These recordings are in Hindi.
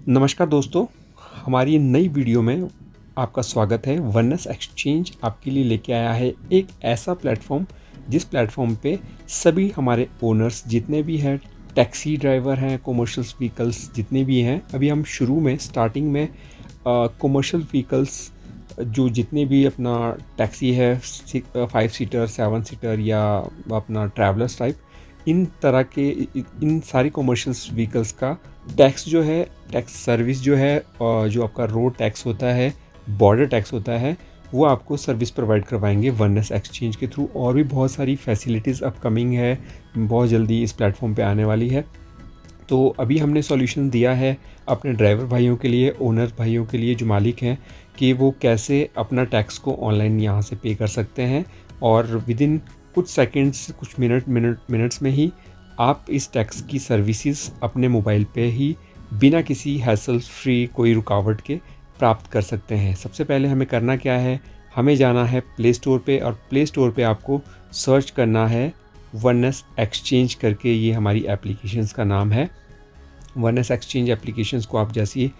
नमस्कार दोस्तों, हमारी नई वीडियो में आपका स्वागत है। वननेस एक्सचेंज आपके लिए लेके आया है एक ऐसा प्लेटफ़ॉर्म, जिस प्लेटफ़ॉर्म पे सभी हमारे ओनर्स जितने भी हैं, टैक्सी ड्राइवर हैं, कमर्शियल व्हीकल्स जितने भी हैं, अभी हम शुरू में स्टार्टिंग में कमर्शियल व्हीकल्स जो जितने भी अपना टैक्सी है 5 सीटर, 7 सीटर या अपना ट्रैवलर्स टाइप, इन तरह के इन सारी कमर्शियल्स व्हीकल्स का टैक्स जो है, टैक्स सर्विस जो है, जो आपका रोड टैक्स होता है, बॉर्डर टैक्स होता है, वो आपको सर्विस प्रोवाइड करवाएंगे वननेस एक्सचेंज के थ्रू। और भी बहुत सारी फैसिलिटीज़ अपकमिंग है, बहुत जल्दी इस प्लेटफॉर्म पे आने वाली है। तो अभी हमने सॉल्यूशन दिया है अपने ड्राइवर भाइयों के लिए, ओनर भाइयों के लिए जो मालिक हैं, कि वो कैसे अपना टैक्स को ऑनलाइन यहाँ से पे कर सकते हैं और विदिन कुछ सेकंड्स, कुछ मिनट्स में ही आप इस टैक्स की सर्विसेज अपने मोबाइल पे ही बिना किसी हैसल फ्री, कोई रुकावट के प्राप्त कर सकते हैं। सबसे पहले हमें करना क्या है, हमें जाना है प्ले स्टोर पे और प्ले स्टोर पे आपको सर्च करना है वननेस एक्सचेंज करके, ये हमारी एप्लीकेशंस का नाम है। वननेस एक्सचेंज एप्लीकेशंस को आप जैसे ही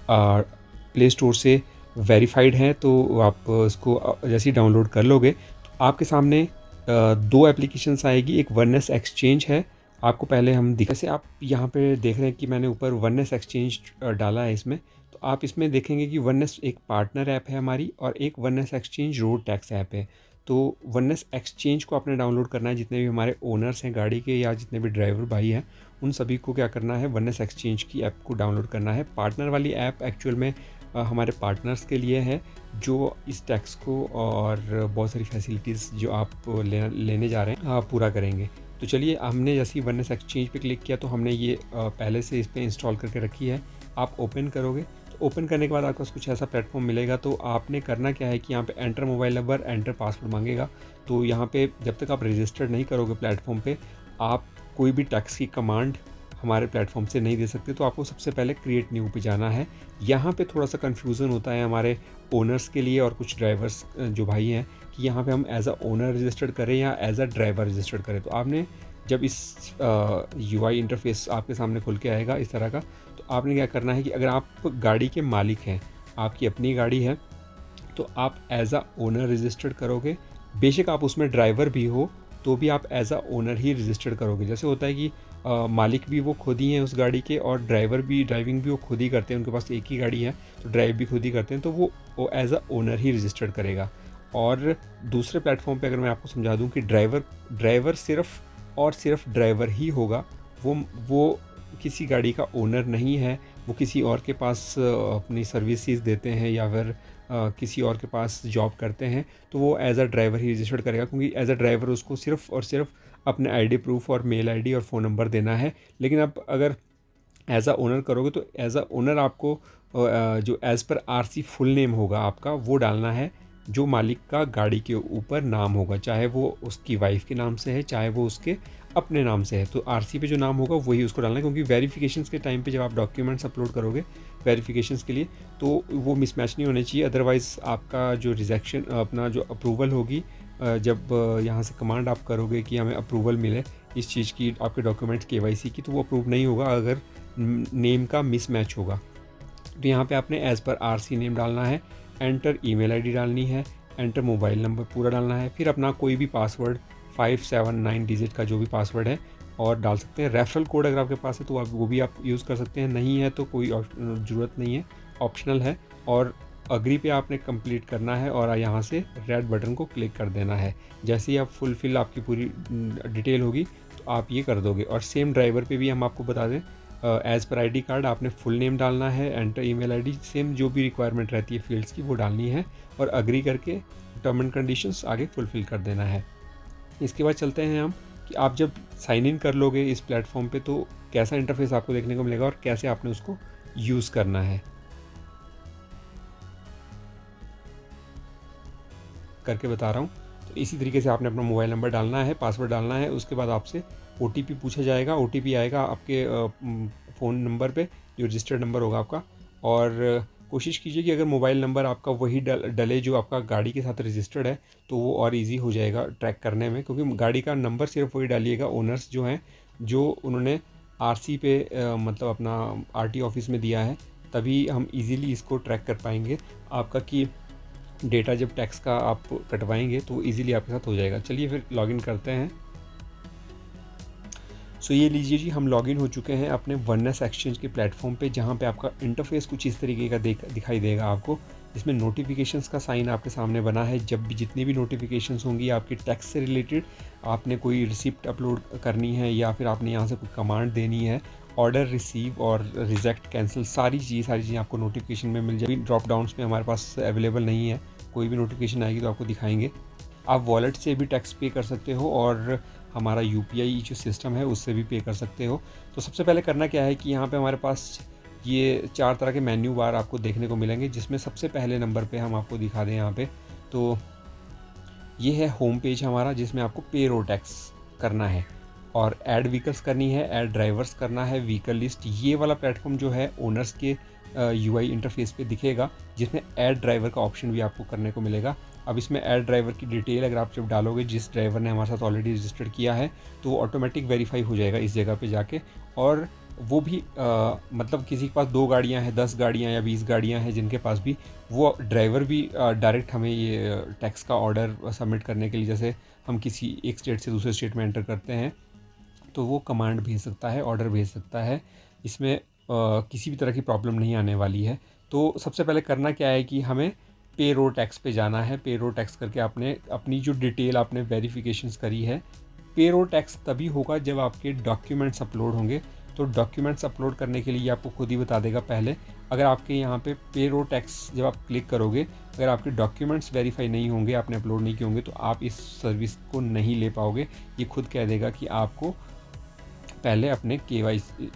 प्ले स्टोर से वेरीफाइड हैं तो आप इसको जैसे ही डाउनलोड कर लोगे तो आपके सामने दो एप्लीकेशंस आएगी। एक वननेस एक्सचेंज है, आपको पहले हम दिखा, जैसे आप यहाँ पे देख रहे हैं कि मैंने ऊपर वननेस एक्सचेंज डाला है इसमें, तो आप इसमें देखेंगे कि वननेस एक पार्टनर ऐप है हमारी और एक oneness exchange road tax app है। तो वननेस एक्सचेंज को आपने डाउनलोड करना है, जितने भी हमारे ओनर्स हैं गाड़ी के या जितने भी ड्राइवर भाई हैं, उन सभी को क्या करना है, वननेस एक्सचेंज की ऐप को डाउनलोड करना है। पार्टनर वाली ऐप एक्चुअल में हमारे पार्टनर्स के लिए है, जो इस टैक्स को और बहुत सारी फैसिलिटीज़ जो आप लेने जा रहे हैं आप पूरा करेंगे। तो चलिए, हमने जैसे ही वननेस एक्सचेंज पे क्लिक किया तो हमने ये पहले से इस पर इंस्टॉल करके रखी है। आप ओपन करोगे तो ओपन करने के बाद आपको कुछ ऐसा प्लेटफॉर्म मिलेगा। तो आपने करना क्या है कि यहाँ पे enter mobile number, enter password मांगेगा। तो यहाँ पे जब तक आप रजिस्टर्ड नहीं करोगे प्लेटफॉर्म पे, आप कोई भी टैक्स की कमांड हमारे प्लेटफॉर्म से नहीं दे सकते। तो आपको सबसे पहले क्रिएट न्यू पे जाना है। यहाँ पे थोड़ा सा कन्फ्यूज़न होता है हमारे ओनर्स के लिए और कुछ ड्राइवर्स जो भाई हैं, कि यहाँ पे हम एज अ ओनर रजिस्टर्ड करें या एज अ ड्राइवर रजिस्टर्ड करें। तो आपने जब इस यूआई इंटरफेस आपके सामने खुल के आएगा इस तरह का, तो आपने क्या करना है कि अगर आप गाड़ी के मालिक हैं, आपकी अपनी गाड़ी है, तो आप एज अ ओनर रजिस्टर्ड करोगे। बेशक आप उसमें ड्राइवर भी हो तो भी आप एज अ ओनर ही रजिस्टर्ड करोगे। जैसे होता है कि मालिक भी वो खुद ही हैं उस गाड़ी के और ड्राइवर भी, ड्राइविंग भी वो खुद ही करते हैं, उनके पास एक ही गाड़ी है तो ड्राइव भी खुद ही करते हैं, तो वो एज अ ओनर ही रजिस्टर्ड करेगा। और दूसरे प्लेटफॉर्म पे अगर मैं आपको समझा दूं कि ड्राइवर सिर्फ और सिर्फ ड्राइवर ही होगा, वो किसी गाड़ी का ओनर नहीं है, वो किसी और के पास अपनी सर्विसेज देते हैं या फिर किसी और के पास जॉब करते हैं, तो वो एज अ ड्राइवर ही रजिस्टर्ड करेगा, क्योंकि एज अ ड्राइवर उसको सिर्फ और सिर्फ अपने आईडी प्रूफ और मेल आईडी और फ़ोन नंबर देना है। लेकिन आप अगर एज अ ओनर करोगे तो एज अ ओनर आपको जो as per RC full name होगा आपका, वो डालना है, जो मालिक का गाड़ी के ऊपर नाम होगा, चाहे वो उसकी वाइफ के नाम से है, चाहे वो उसके अपने नाम से है। तो आरसी पे जो नाम होगा वही उसको डालना है, क्योंकि वेरिफिकेशंस के टाइम पे जब आप डॉक्यूमेंट्स अपलोड करोगे वेरिफिकेशंस के लिए, तो वो मिसमैच नहीं होने चाहिए। अदरवाइज़ आपका जो रिजेक्शन, अपना जो अप्रूवल होगी, जब यहाँ से कमांड आप करोगे कि हमें अप्रूवल मिले इस चीज़ की, आपके डॉक्यूमेंट्स केवाईसी की, तो वो अप्रूव नहीं होगा अगर नेम का मिसमैच होगा। तो यहाँ पे आपने एज़ पर आरसी नेम डालना है, एंटर ईमेल आईडी डालनी है, एंटर मोबाइल नंबर पूरा डालना है, फिर अपना कोई भी पासवर्ड 5 7 9 डिजिट का जो भी पासवर्ड है और डाल सकते हैं। रेफरल कोड अगर आपके पास है तो आप वो भी आप यूज़ कर सकते हैं, नहीं है तो कोई ज़रूरत नहीं है, ऑप्शनल है। और अग्री पे आपने कंप्लीट करना है और यहाँ से रेड बटन को क्लिक कर देना है। जैसे ही आप फुलफिल आपकी पूरी डिटेल होगी तो आप ये कर दोगे। और सेम ड्राइवर पे भी हम आपको बता दें, एज़ पर आईडी कार्ड आपने फुल नेम डालना है, एंटर ईमेल आईडी, सेम जो भी रिक्वायरमेंट रहती है फील्ड्स की वो डालनी है और अग्री करके टर्म एंड कंडीशंस आगे फुलफ़िल कर देना है। इसके बाद चलते हैं हम कि आप जब साइन इन कर लोगे इस प्लेटफॉर्म पे तो कैसा इंटरफेस आपको देखने को मिलेगा और कैसे आपने उसको यूज़ करना है करके बता रहा हूँ। तो इसी तरीके से आपने अपना मोबाइल नंबर डालना है, पासवर्ड डालना है, उसके बाद आपसे ओटीपी पूछा जाएगा। ओटीपी आएगा आपके फ़ोन नंबर पे, जो रजिस्टर्ड नंबर होगा आपका। और कोशिश कीजिए कि अगर मोबाइल नंबर आपका वही डले जो आपका गाड़ी के साथ रजिस्टर्ड है, तो वो और इजी हो जाएगा ट्रैक करने में, क्योंकि गाड़ी का नंबर सिर्फ वही डालिएगा ओनर्स जो हैं, जो उन्होंने आरसी पे मतलब अपना आरटी ऑफिस में दिया है, तभी हम इजीली इसको ट्रैक कर पाएंगे आपका, कि डेटा जब टैक्स का आप कटवाएंगे तो इजीली आपके साथ हो जाएगा। चलिए फिर लॉगिन करते हैं। सो ये लीजिए जी, हम लॉगिन हो चुके हैं अपने वननेस एक्सचेंज के प्लेटफॉर्म पे, जहाँ पे आपका इंटरफेस कुछ इस तरीके का दिखाई देगा आपको। इसमें नोटिफिकेशंस का साइन आपके सामने बना है। जब भी जितनी भी नोटिफिकेशंस होंगी आपकी टैक्स से रिलेटेड, आपने कोई रिसिप्ट अपलोड करनी है या फिर आपने यहाँ से कोई कमांड देनी है, ऑर्डर रिसीव और रिजेक्ट कैंसिल, सारी चीज़ें आपको नोटिफिकेशन में मिल जाएगी। ड्रॉप डाउन्स में हमारे पास अवेलेबल नहीं है, कोई भी नोटिफिकेशन आएगी तो आपको दिखाएंगे। आप वॉलेट से भी टैक्स पे कर सकते हो और हमारा यूपीआई जो सिस्टम है उससे भी पे कर सकते हो। तो सबसे पहले करना क्या है कि यहाँ पे हमारे पास ये 4 तरह के मेन्यू बार आपको देखने को मिलेंगे, जिसमें सबसे पहले नंबर पे हम आपको दिखा दें यहाँ पे, तो ये है होम पेज हमारा, जिसमें आपको पे रोड टैक्स करना है और ऐड व्हीकल्स करनी है, ऐड ड्राइवर्स करना है, व्हीकल लिस्ट। ये वाला प्लेटफॉर्म जो है ओनर्स के यूआई इंटरफेस पे दिखेगा, जिसमें ऐड ड्राइवर का ऑप्शन भी आपको करने को मिलेगा। अब इसमें ऐड ड्राइवर की डिटेल अगर आप जब डालोगे, जिस ड्राइवर ने हमारे साथ ऑलरेडी रजिस्टर्ड किया है, तो ऑटोमेटिक वेरीफाई हो जाएगा इस जगह पे जाके। और वो भी मतलब किसी के पास 2 गाड़ियाँ हैं, 10 गाड़ियाँ या 20 गाड़ियाँ हैं, जिनके पास भी, वो ड्राइवर भी डायरेक्ट हमें ये टैक्स का ऑर्डर सबमिट करने के लिए, जैसे हम किसी एक स्टेट से दूसरे स्टेट में एंटर करते हैं, तो वो कमांड भेज सकता है, ऑर्डर भेज सकता है। इसमें किसी भी तरह की प्रॉब्लम नहीं आने वाली है। तो सबसे पहले करना क्या है कि हमें पे रोड टैक्स पे जाना है। पे रोड टैक्स करके आपने अपनी जो डिटेल आपने वेरिफिकेशंस करी है, पे रोड टैक्स तभी होगा जब आपके डॉक्यूमेंट्स अपलोड होंगे। तो डॉक्यूमेंट्स अपलोड करने के लिए आपको खुद ही बता देगा पहले, अगर आपके यहाँ पे रोड टैक्स जब आप क्लिक करोगे, अगर आपके डॉक्यूमेंट्स वेरीफाई नहीं होंगे, आपने अपलोड नहीं किए होंगे, तो आप इस सर्विस को नहीं ले पाओगे। ये खुद कह देगा कि आपको पहले अपने केवाईसी,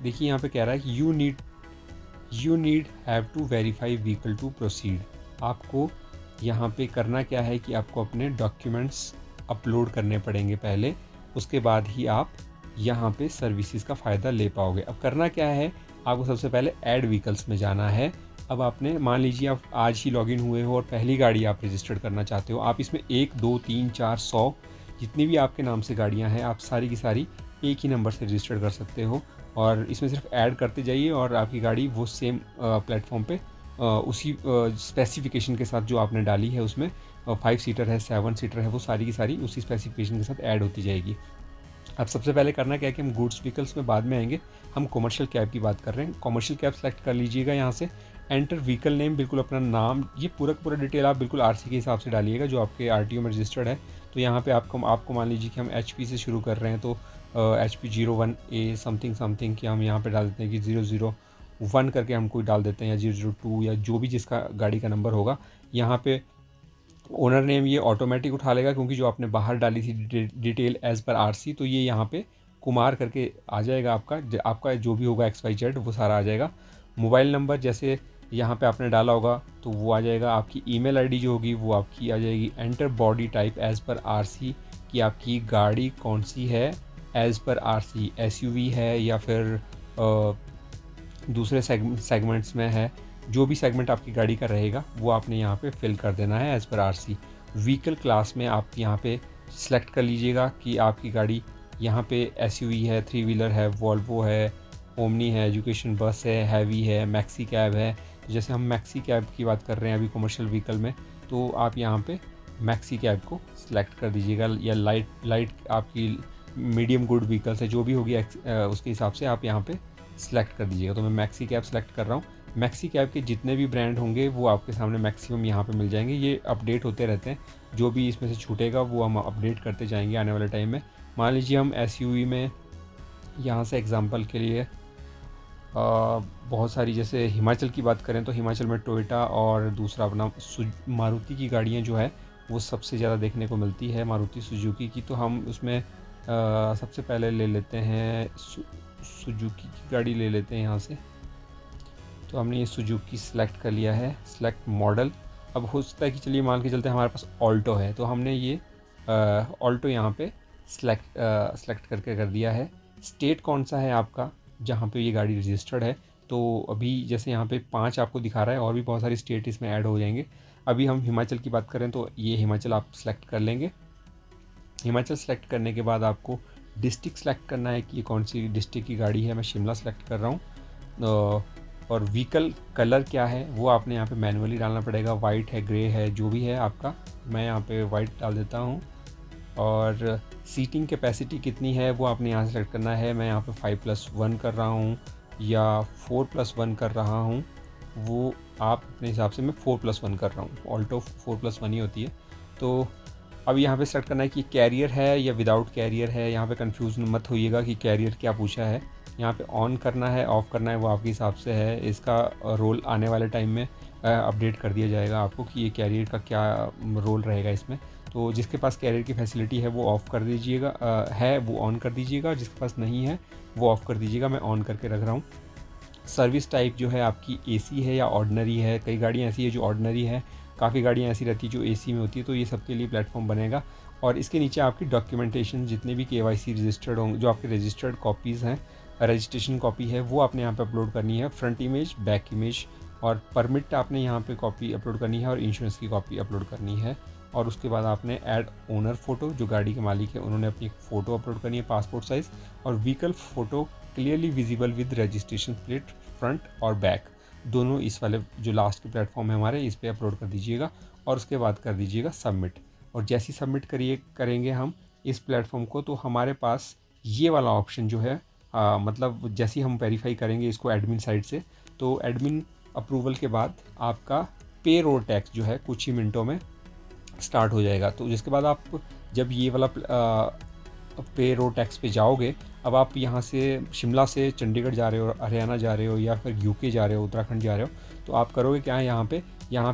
देखिए यहाँ पे कह रहा है कि you need have to verify vehicle to proceed. आपको यहाँ पे करना क्या है कि आपको अपने डॉक्यूमेंट्स अपलोड करने पड़ेंगे पहले, उसके बाद ही आप यहाँ पे सर्विसेज का फ़ायदा ले पाओगे। अब करना क्या है, आपको सबसे पहले ऐड व्हीकल्स में जाना है। अब आपने मान लीजिए आप आज ही लॉगिन हुए हो और पहली गाड़ी आप रजिस्टर्ड करना चाहते हो, आप इसमें 1 2 3 4 100 जितनी भी आपके नाम से गाड़ियाँ हैं, आप सारी की सारी एक ही नंबर से रजिस्टर्ड कर सकते हो और इसमें सिर्फ ऐड करते जाइए और आपकी गाड़ी वो सेम प्लेटफॉर्म पे उसी स्पेसिफिकेशन के साथ जो आपने डाली है, उसमें 5 सीटर है, 7 सीटर है, वो सारी की सारी उसी स्पेसिफिकेशन के साथ ऐड होती जाएगी। अब सबसे पहले करना क्या है कि हम गुड्स व्हीकल्स में बाद में आएंगे, हम कॉमर्शियल कैब की बात कर रहे हैं। कॉमर्शियल कैब सेलेक्ट कर लीजिएगा यहाँ से, एंटर व्हीकल नेम, बिल्कुल अपना नाम, ये पूरा डिटेल आप बिल्कुल आरसी के हिसाब से डालिएगा जो आपके आरटीओ में रजिस्टर्ड है। तो यहाँ पे आपको मान लीजिए कि हम एचपी से शुरू कर रहे हैं, तो HP 01A समथिंग समथिंग कि हम यहाँ पे डाल देते हैं कि 001 करके हम कोई डाल देते हैं, या 002 या जो भी जिसका गाड़ी का नंबर होगा। यहाँ पे ओनर नेम ये ऑटोमेटिक उठा लेगा, क्योंकि जो आपने बाहर डाली थी डिटेल एज़ पर आरसी, तो ये यहाँ पे कुमार करके आ जाएगा। आपका जो भी होगा XYZ वो सारा आ जाएगा। मोबाइल नंबर जैसे यहाँ पे आपने डाला होगा तो वो आ जाएगा। आपकी ईमेल आईडी जो होगी वो आपकी आ जाएगी। Enter body type as per RC, कि आपकी गाड़ी कौन सी है एज़ पर आरसी, SUV है या फिर दूसरे सेगमेंट्स में है। जो भी सेगमेंट आपकी गाड़ी का रहेगा वो आपने यहाँ पे फिल कर देना है as per RC. Vehicle class में आप यहाँ पे सिलेक्ट कर लीजिएगा कि आपकी गाड़ी यहाँ पे SUV है, 3 व्हीलर है, वॉल्वो है, ओमनी है, एजुकेशन बस है, हैवी है, मैक्सी कैब है। जैसे हम मैक्सी कैब की बात कर रहे हैं अभी कमर्शियल व्हीकल में, तो आप यहाँ पे मैक्सी कैब को सिलेक्ट कर दीजिएगा, या लाइट आपकी मीडियम गुड व्हीकल्स है, जो भी होगी उसके हिसाब से आप यहाँ पे सिलेक्ट कर दीजिएगा। तो मैं मैक्सी कैब सेलेक्ट कर रहा हूँ। मैक्सी कैब के जितने भी ब्रांड होंगे वो आपके सामने मैक्सिमम यहाँ पे मिल जाएंगे। ये अपडेट होते रहते हैं, जो भी इसमें से छूटेगा वो हम अपडेट करते जाएंगे आने वाले टाइम में। मान लीजिए हम SUV में यहाँ से एग्जांपल के लिए बहुत सारी, जैसे हिमाचल की बात करें तो हिमाचल में टोयोटा और दूसरा अपना मारुति की गाड़ियाँ जो है वो सबसे ज़्यादा देखने को मिलती है, मारुति सुजुकी की। तो हम उसमें सबसे पहले ले लेते हैं सुजुकी की गाड़ी ले लेते हैं यहाँ से। तो हमने ये सुजुकी सिलेक्ट कर लिया है, सिलेक्ट मॉडल। अब हो सकता है कि चलिए मान के चलते हैं हमारे पास ऑल्टो है, तो हमने ये ऑल्टो यहाँ पे सिलेक्ट करके कर दिया है। स्टेट कौन सा है आपका जहाँ पे ये गाड़ी रजिस्टर्ड है, तो अभी जैसे यहाँ पे 5 आपको दिखा रहा है, और भी बहुत सारी स्टेट इसमें ऐड हो जाएंगे। अभी हम हिमाचल की बात करें तो ये हिमाचल आप सेलेक्ट कर लेंगे। हिमाचल सेलेक्ट करने के बाद आपको डिस्ट्रिक्ट सेलेक्ट करना है कि ये कौन सी डिस्ट्रिक्ट की गाड़ी है। मैं शिमला सेलेक्ट कर रहा हूँ। और व्हीकल कलर क्या है वो आपने यहाँ पे मैनुअली डालना पड़ेगा, वाइट है, ग्रे है, जो भी है आपका। मैं यहाँ पे वाइट डाल देता हूँ। और सीटिंग कैपेसिटी कितनी है वो आपने यहाँ सेलेक्ट करना है। मैं यहाँ पे 5+1 कर रहा हूँ या 4+1 कर रहा हूँ, वो आप अपने हिसाब से। मैं 4+1 कर रहा हूँ, ऑल्टो 4+1 ही होती है। तो अब यहाँ पे सेलेक्ट करना है कि कैरियर है या विदाउट कैरियर है। यहाँ पे कंफ्यूज मत होइएगा कि कैरियर क्या पूछा है। यहाँ पे ऑन करना है, ऑफ़ करना है, वो आपके हिसाब से है। इसका रोल आने वाले टाइम में अपडेट कर दिया जाएगा आपको कि ये कैरियर का क्या रोल रहेगा इसमें। तो जिसके पास कैरियर की फैसिलिटी है वो ऑफ़ कर दीजिएगा, है वो ऑन कर दीजिएगा। जिसके पास नहीं है वो ऑफ़ कर दीजिएगा। मैं ऑन करके रख रहा हूँ। सर्विस टाइप जो है आपकी एसी है या ऑर्डिनरी है। कई गाड़ियाँ ऐसी है जो ऑर्डिनरी है, काफ़ी गाड़ियाँ ऐसी रहती है जो एसी में होती है। तो ये सबके लिए प्लेटफॉर्म बनेगा। और इसके नीचे आपकी डॉक्यूमेंटेशन, जितने भी केवाईसी रजिस्टर्ड होंगे, जो आपके रजिस्टर्ड कॉपीज़ हैं, रजिस्ट्रेशन कॉपी है, वो आपने यहाँ पे अपलोड करनी है। फ्रंट इमेज, बैक इमेज और परमिट आपने यहाँ पे कॉपी अपलोड करनी है और इंश्योरेंस की कॉपी अपलोड करनी है। और उसके बाद आपने ऐड ओनर फ़ोटो, जो गाड़ी के मालिक है उन्होंने अपनी फ़ोटो अपलोड करनी है, पासपोर्ट साइज़। और vehicle photo clearly visible with registration plate front और बैक, दोनों इस वाले जो लास्ट के प्लेटफॉर्म है हमारे, इस पर अपलोड कर दीजिएगा। और उसके बाद कर दीजिएगा सबमिट। और जैसे ही सबमिट करेंगे हम इस प्लेटफॉर्म को, तो हमारे पास ये वाला ऑप्शन जो है, मतलब जैसे ही हम वेरीफाई करेंगे इसको एडमिन साइड से, तो एडमिन अप्रूवल के बाद आपका पे रोल टैक्स जो है कुछ ही मिनटों में स्टार्ट हो जाएगा। तो जिसके बाद आप जब ये वाला पे रोड टैक्स पे जाओगे, अब आप यहाँ से शिमला से चंडीगढ़ जा रहे हो, हरियाणा जा रहे हो या फिर यूके जा रहे हो, उत्तराखंड जा रहे हो, तो आप करोगे क्या है, यहाँ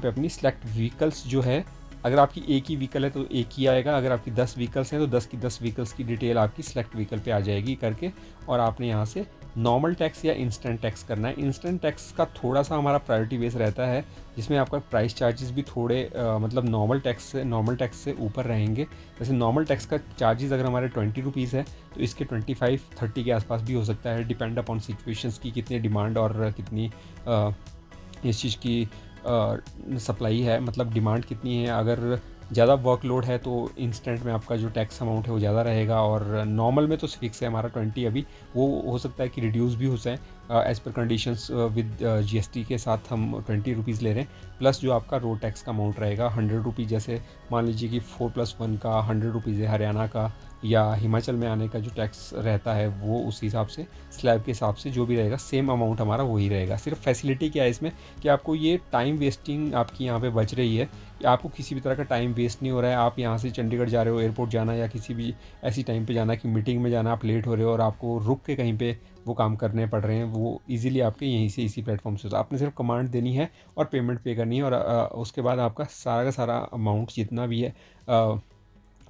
पे अपनी सेलेक्ट व्हीकल्स जो है, अगर आपकी एक ही व्हीकल है तो एक ही आएगा, अगर आपकी 10 व्हीकल्स हैं तो 10 की 10 व्हीकल्स की डिटेल आपकी सेलेक्ट व्हीकल पे आ जाएगी करके। और आपने यहाँ से नॉर्मल टैक्स या इंस्टेंट टैक्स करना है। इंस्टेंट टैक्स का थोड़ा सा हमारा प्रायोरिटी बेस रहता है, जिसमें आपका प्राइस चार्जेस भी थोड़े मतलब नॉर्मल टैक्स से ऊपर रहेंगे। जैसे नॉर्मल टैक्स का चार्जेस अगर हमारे 20 रुपीज़ है, तो इसके 25-30 के आसपास भी हो सकता है, डिपेंड अपॉन सिचुएशंस की कितनी डिमांड और कितनी इस चीज़ की सप्लाई है, मतलब डिमांड कितनी है। अगर ज़्यादा वर्कलोड है तो इंस्टेंट में आपका जो टैक्स अमाउंट है वो ज़्यादा रहेगा, और नॉर्मल में तो फिक्स है हमारा 20 अभी। वो हो सकता है कि रिड्यूस भी हो जाए as per conditions. With GST के साथ हम 20 रुपीज़ ले रहे हैं, प्लस जो आपका रोड टैक्स का अमाउंट रहेगा 100 रुपीज़। जैसे मान लीजिए कि 4+1 का 100 रुपीज़ है, हरियाणा का या हिमाचल में आने का जो टैक्स रहता है वो उस हिसाब से स्लैब के हिसाब से जो भी रहेगा सेम अमाउंट हमारा वही रहेगा। सिर्फ फैसिलिटी क्या है इसमें कि आपको ये टाइम वेस्टिंग आपकी यहाँ पे बच रही है, कि आपको किसी भी तरह का टाइम वेस्ट नहीं हो रहा है। आप यहाँ से चंडीगढ़ जा रहे हो, एयरपोर्ट जाना या किसी भी ऐसी टाइम पे जाना कि मीटिंग में जाना, आप लेट हो रहे हो और आपको रुक के कहीं पे वो काम करने पड़ रहे हैं, वो इजीली आपके यहीं से इसी प्लेटफॉर्म से आपने सिर्फ कमांड देनी है और पेमेंट पे करनी है। और उसके बाद आपका सारा का सारा अमाउंट जितना भी है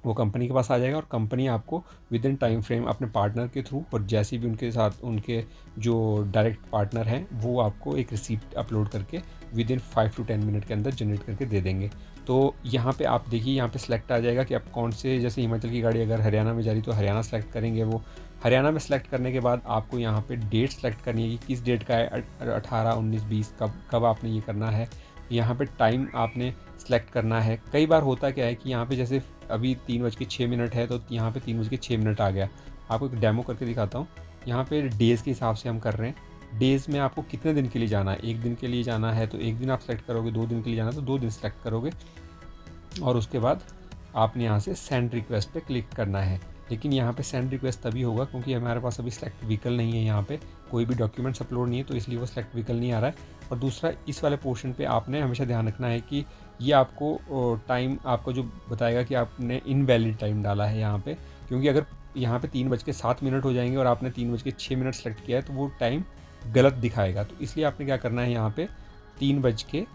वो कंपनी के पास आ जाएगा, और कंपनी आपको विद इन टाइम फ्रेम अपने पार्टनर के थ्रू, और जैसे भी उनके साथ उनके जो डायरेक्ट पार्टनर हैं वो आपको एक रिसीप्ट अपलोड करके विद इन 5 to 10 मिनट के अंदर जनरेट करके दे देंगे। तो यहाँ पे आप देखिए, यहाँ पे सेलेक्ट आ जाएगा कि आप कौन से, जैसे हिमाचल की गाड़ी अगर हरियाणा में जा रही तो हरियाणा सेलेक्ट करेंगे। वो हरियाणा में सेलेक्ट करने के बाद आपको यहाँ पे डेट सेलेक्ट करनी है कि किस डेट का है, 18, 19, 20 कब आपने ये करना है। यहाँ पे टाइम आपने सेलेक्ट करना है। कई बार होता क्या है कि यहाँ पे जैसे अभी 3:06 है, तो यहाँ पे 3:06 आ गया। आपको एक डेमो करके दिखाता हूँ। यहाँ पे डेज़ के हिसाब से हम कर रहे हैं। डेज़ में आपको कितने दिन के लिए जाना है, 1 दिन के लिए जाना है तो 1 दिन आप सेलेक्ट करोगे, 2 दिन के लिए जाना है तो 2 दिन सेलेक्ट करोगे, और उसके बाद आपने यहाँ से सेंड रिक्वेस्ट पे क्लिक करना है। लेकिन यहाँ पे सेंड रिक्वेस्ट तभी होगा क्योंकि हमारे पास अभी सेलेक्ट व्हीकल नहीं है, यहाँ पे कोई भी डॉक्यूमेंट्स अपलोड नहीं है, तो इसलिए वो सेलेक्ट व्हीकल नहीं आ रहा है। और दूसरा, इस वाले पोर्शन पे आपने हमेशा ध्यान रखना है कि ये आपको टाइम आपको जो बताएगा कि आपने इनवैलिड टाइम डाला है यहाँ पे, क्योंकि अगर यहाँ पे 3:07 हो जाएंगे और आपने 3:06 सेलेक्ट किया है तो वो टाइम गलत दिखाएगा। तो इसलिए आपने क्या करना है, यहाँ पे 3 बज के,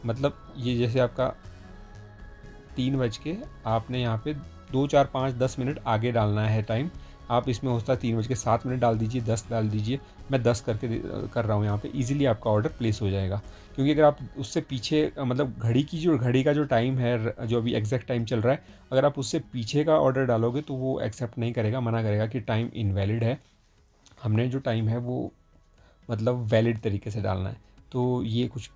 मतलब ये जैसे आपका 3 बज के, आपने यहाँ पे 2, 4, 5, 10 मिनट आगे डालना है टाइम। आप इसमें होता है 3:07 डाल दीजिए, 10 डाल दीजिए। मैं 10 करके कर रहा हूँ यहाँ पे, इजीली आपका ऑर्डर प्लेस हो जाएगा। क्योंकि अगर आप उससे पीछे, मतलब घड़ी का जो टाइम है, जो अभी एग्जैक्ट टाइम चल रहा है, अगर आप उससे पीछे का ऑर्डर डालोगे तो वो एक्सेप्ट नहीं करेगा, मना करेगा कि टाइम इनवैलिड है। हमने जो टाइम है वो मतलब वैलिड तरीके से डालना है। तो ये कुछ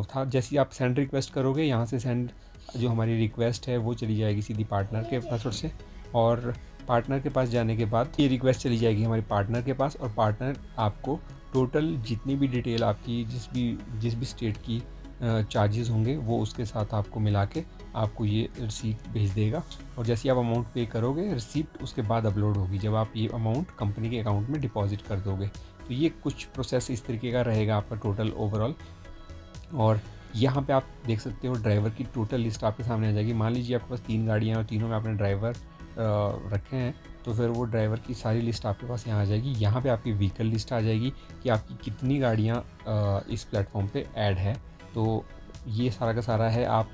था। जैसे ही आप सेंड रिक्वेस्ट करोगे, यहाँ से सेंड जो हमारी रिक्वेस्ट है वो चली जाएगी सीधी पार्टनर के पासवर्ड से, और पार्टनर के पास जाने के बाद ये रिक्वेस्ट चली जाएगी हमारे पार्टनर के पास, और पार्टनर आपको टोटल जितनी भी डिटेल आपकी जिस भी स्टेट की चार्जेस होंगे वो उसके साथ आपको मिला के आपको ये रिसीप्ट भेज देगा। और जैसे आप अमाउंट पे करोगे, रिसीप्ट उसके बाद अपलोड होगी जब आप ये अमाउंट कंपनी के अकाउंट में डिपॉजिट कर दोगे। तो ये कुछ प्रोसेस इस तरीके का रहेगा आपका टोटल ओवरऑल। और यहाँ पे आप देख सकते हो ड्राइवर की टोटल लिस्ट आपके सामने आ जाएगी। मान लीजिए आपके पास 3 गाड़ियाँ हैं और तीनों में आपने ड्राइवर रखे हैं, तो फिर वो ड्राइवर की सारी लिस्ट आपके पास यहाँ आ जाएगी। यहाँ पे आपकी व्हीकल लिस्ट आ जाएगी कि आपकी कितनी गाड़ियाँ इस प्लेटफॉर्म पे ऐड है। तो ये सारा का सारा है, आप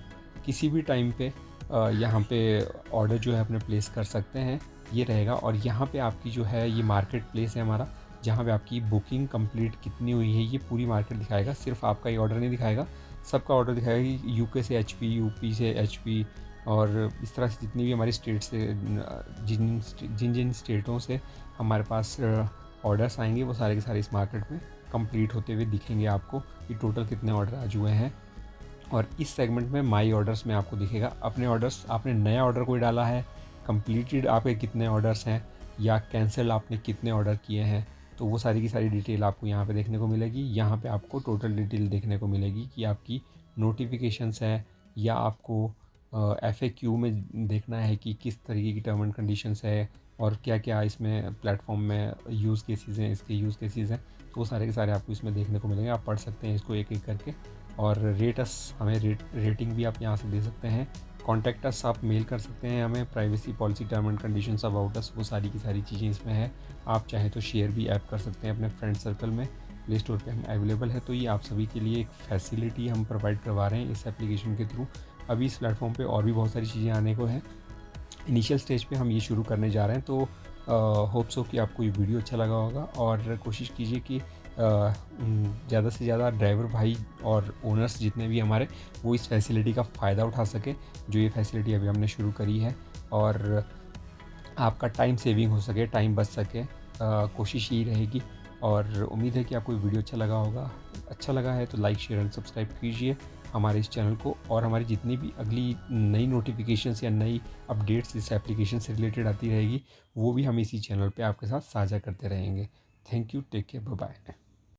किसी भी टाइम पे यहाँ पे ऑर्डर जो है अपने प्लेस कर सकते हैं, ये रहेगा। और यहाँ पे आपकी जो है ये मार्केट प्लेस है हमारा, जहाँ पे आपकी बुकिंग कंप्लीट कितनी हुई है ये पूरी मार्केट दिखाएगा। सिर्फ आपका ही ऑर्डर नहीं दिखाएगा, सबका ऑर्डर दिखाएगा कि यूके से एचपी, यूपी से एचपी, और इस तरह से जितनी भी हमारी स्टेट से जिन जिन स्टेटों से हमारे पास ऑर्डर्स आएंगे वो सारे के सारे इस मार्केट में कंप्लीट होते हुए दिखेंगे आपको कि टोटल कितने ऑर्डर आज हुए हैं। और इस सेगमेंट में माई ऑर्डर्स में आपको दिखेगा अपने ऑर्डर्स, आपने नया ऑर्डर कोई डाला है, कंप्लीटेड आपके कितने ऑर्डर्स हैं, या कैंसिल आपने कितने ऑर्डर किए हैं। तो वो सारी की सारी डिटेल आपको यहाँ पे देखने को मिलेगी। यहाँ पे आपको टोटल डिटेल देखने को मिलेगी कि आपकी नोटिफिकेशंस है, या आपको FAQ में देखना है कि किस तरीके की टर्म एंड कंडीशंस है और क्या क्या इसमें प्लेटफॉर्म में यूज़ केसेस हैं, इसके यूज़ केसेस हैं। तो वो सारे के सारे आपको इसमें देखने को मिलेंगे। आप पढ़ सकते हैं इसको एक एक करके। और हमें रेटिंग भी आप यहाँ से दे सकते हैं। कॉन्टैक्ट अस आप मेल कर सकते हैं हमें, privacy policy, term and conditions about us, वो सारी की सारी चीज़ें इसमें है। आप चाहें तो शेयर भी ऐप कर सकते हैं अपने फ्रेंड सर्कल में, प्ले स्टोर पे हम अवेलेबल है। तो ये आप सभी के लिए एक फैसिलिटी हम प्रोवाइड करवा रहे हैं इस एप्लीकेशन के थ्रू। अभी इस प्लेटफॉर्म पे और भी बहुत सारी चीज़ें आने को हैं, इनिशियल स्टेज पे हम ये शुरू करने जा रहे हैं। तो होप सो कि आपको ये वीडियो अच्छा लगा होगा, और कोशिश कीजिए कि ज़्यादा से ज़्यादा ड्राइवर भाई और ओनर्स जितने भी हमारे, वो इस फैसिलिटी का फ़ायदा उठा सके जो ये फैसिलिटी अभी हमने शुरू करी है, और आपका टाइम सेविंग हो सके, टाइम बच सके। कोशिश यही रहेगी, और उम्मीद है कि आपको ये वीडियो अच्छा लगा होगा। अच्छा लगा है तो लाइक, शेयर एंड सब्सक्राइब कीजिए हमारे इस चैनल को। और हमारी जितनी भी अगली नई नोटिफिकेशंस या नई अपडेट्स इस एप्लीकेशन से रिलेटेड आती रहेगी, वो भी हम इसी चैनल पे आपके साथ साझा करते रहेंगे। Thank you, take care, bye bye.